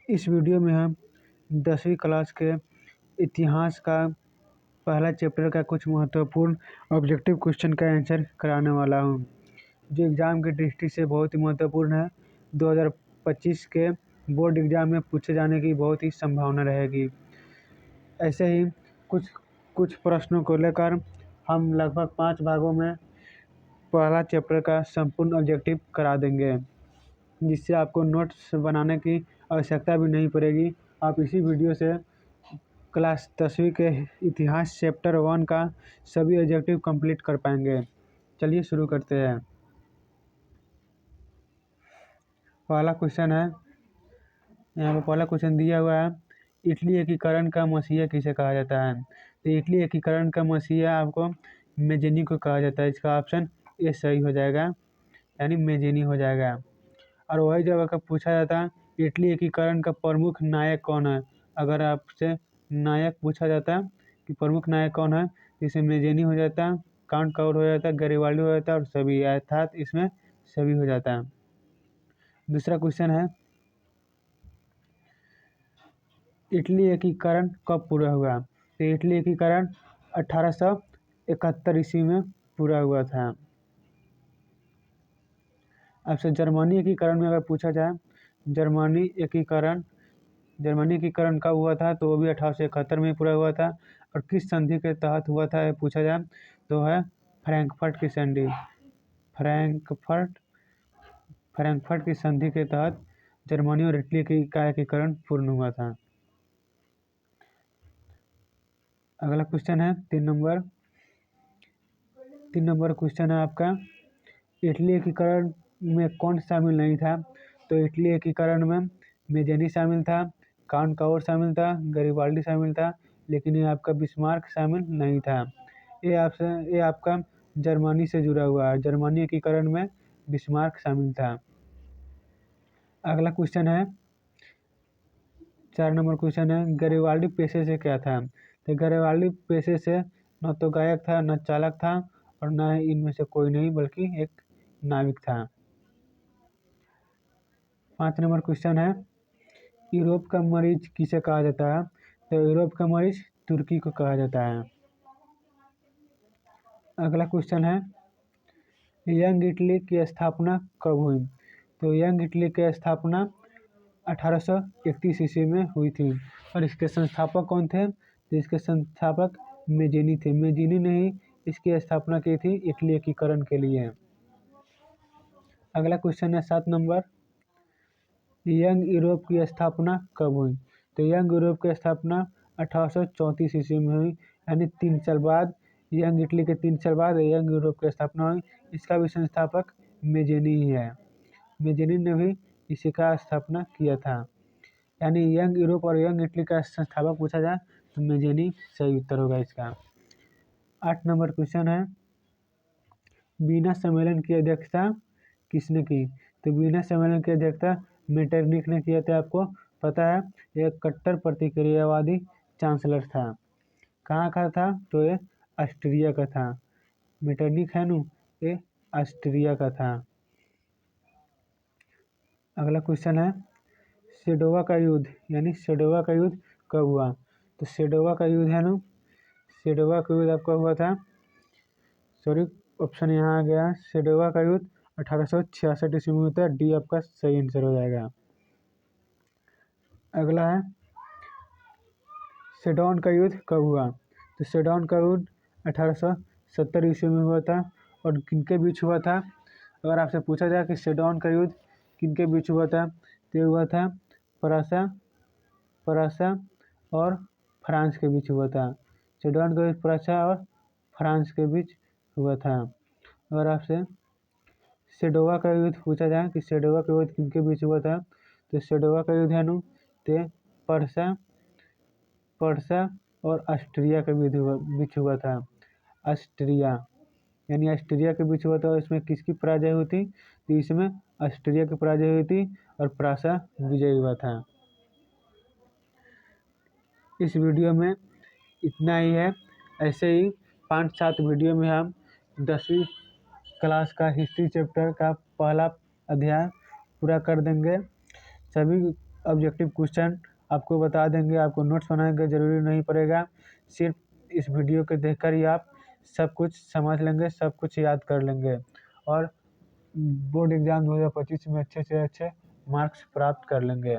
इस वीडियो में हम 10वीं क्लास के इतिहास का पहला चैप्टर का कुछ महत्वपूर्ण ऑब्जेक्टिव क्वेश्चन का आंसर कराने वाला हूं, जो एग्ज़ाम की दृष्टि से बहुत ही महत्वपूर्ण है। 2025 के बोर्ड एग्ज़ाम में पूछे जाने की बहुत ही संभावना रहेगी। ऐसे ही कुछ प्रश्नों को लेकर हम लगभग 5 भागों में पहला चैप्टर का संपूर्ण ऑब्जेक्टिव करा देंगे, जिससे आपको नोट्स बनाने की आवश्यकता भी नहीं पड़ेगी। आप इसी वीडियो से क्लास 10वीं के इतिहास चैप्टर 1 का सभी ऑब्जेक्टिव कंप्लीट कर पाएंगे। चलिए शुरू करते हैं। पहला क्वेश्चन है, यहाँ पर पहला क्वेश्चन दिया हुआ है, इटली एकीकरण का मसीहा किसे कहा जाता है? तो इटली एकीकरण का मसीहा आपको मेजेनी को कहा जाता है। इसका ऑप्शन ए सही हो जाएगा, यानी मेजेनी हो जाएगा। और वही जब अगर पूछा जाता है इटली एकीकरण का प्रमुख नायक कौन है, अगर आपसे नायक पूछा जाता है कि प्रमुख नायक कौन है, इसे मेजेनी हो जाता है, काउंट काउर हो जाता है, गैरिबाल्डी हो जाता है और सभी, अर्थात इसमें सभी हो जाता है। दूसरा क्वेश्चन है, इटली एकीकरण कब पूरा हुआ? तो इटली एकीकरण 1871 ईस्वी में पूरा हुआ था। आपसे जर्मनी एकीकरण में अगर पूछा जाए, जर्मनी एकीकरण कब हुआ था, तो वो भी 1871 में पूरा हुआ था। और किस संधि के तहत हुआ था ये पूछा जाए तो है फ्रैंकफर्ट की संधि। फ्रैंकफर्ट की संधि के तहत जर्मनी और इटली का एकीकरण पूर्ण हुआ था। अगला क्वेश्चन है 3 नंबर क्वेश्चन है आपका, इटली एकीकरण में कौन शामिल नहीं था? तो इटली एकीकरण में मेजेनी शामिल था, काउंट काउर शामिल था, गैरिबाल्डी शामिल था, लेकिन ये आपका बिस्मार्क शामिल नहीं था। ये आपका जर्मनी से जुड़ा हुआ है। जर्मनी एकीकरण में बिस्मार्क शामिल था। अगला क्वेश्चन है 4 नंबर क्वेश्चन है, गैरिबाल्डी पेशे से क्या था? तो गैरिबाल्डी पेशे से न तो गायक था, न चालक था, और न इनमें से कोई नहीं बल्कि एक नाविक था। 5 नंबर क्वेश्चन है, यूरोप का मरीज किसे कहा जाता है? तो यूरोप का मरीज तुर्की को कहा जाता है। अगला क्वेश्चन है, यंग इटली की स्थापना कब हुई? तो यंग इटली की स्थापना 1831 ईस्वी में हुई थी। और इसके संस्थापक कौन थे? तो इसके संस्थापक मेजेनी थे। मेजेनी ने ही इसकी स्थापना की थी इटली एकीकरण के लिए। अगला क्वेश्चन है 7 नंबर, यंग यूरोप की स्थापना कब हुई? तो यंग यूरोप की स्थापना 1834 ईस्वी में हुई, यानी 3 साल बाद, यंग इटली के 3 साल बाद यंग यूरोप की स्थापना हुई। इसका भी संस्थापक मेजेनी ही है। मेजेनी ने भी इसी का स्थापना किया था, यानी यंग यूरोप और यंग इटली का संस्थापक पूछा जाए तो मेजेनी सही उत्तर होगा इसका। 8 नंबर क्वेश्चन है, वीना सम्मेलन की अध्यक्षता किसने की? तो वीना सम्मेलन की अध्यक्षता मेटरनिख ने किया था। आपको पता है यह कट्टर प्रतिक्रियावादी चांसलर था। कहाँ का था? तो ये ऑस्ट्रिया का था। मेटरनिख है नु, ये ऑस्ट्रिया का था। अगला क्वेश्चन है, सेडोवा का युद्ध, यानी सेडोवा का युद्ध कब हुआ? तो सेडोवा का युद्ध है नु, सेडोवा का युद्ध आपका हुआ था, सॉरी ऑप्शन यहाँ आ गया, सेडोवा का युद्ध 1866 ईस्वी में होता है। डी आपका सही आंसर हो जाएगा। अगला है, सेडोन का युद्ध कब हुआ? तो सेडोन का युद्ध 1870 ईस्वी में हुआ था। और किनके बीच हुआ था? अगर आपसे पूछा जाए कि सेडोन का युद्ध किनके बीच हुआ था, तो हुआ था परासा और फ्रांस के बीच हुआ था। सेडोन का युद्ध परासा और फ्रांस के बीच हुआ था। अगर आपसे सेडोवा का युद्ध पूछा जाए कि सेडोवा का युद्ध किनके बीच हुआ था, तो सेडोवा का युद्ध है नु, ते पर्सा और ऑस्ट्रिया के बीच हुआ था। ऑस्ट्रिया, यानी ऑस्ट्रिया के बीच हुआ था। और इसमें किसकी पराजय हुई थी? तो इसमें ऑस्ट्रिया की पराजय हुई थी और परासा विजय हुआ था। इस वीडियो में इतना ही है। ऐसे ही 5-7 वीडियो में हम 10वीं क्लास का हिस्ट्री चैप्टर का पहला अध्याय पूरा कर देंगे। सभी ऑब्जेक्टिव क्वेश्चन आपको बता देंगे। आपको नोट्स बनाने का ज़रूरी नहीं पड़ेगा, सिर्फ इस वीडियो को देखकर ही आप सब कुछ समझ लेंगे, सब कुछ याद कर लेंगे और बोर्ड एग्ज़ाम 2025 में अच्छे से अच्छे मार्क्स प्राप्त कर लेंगे।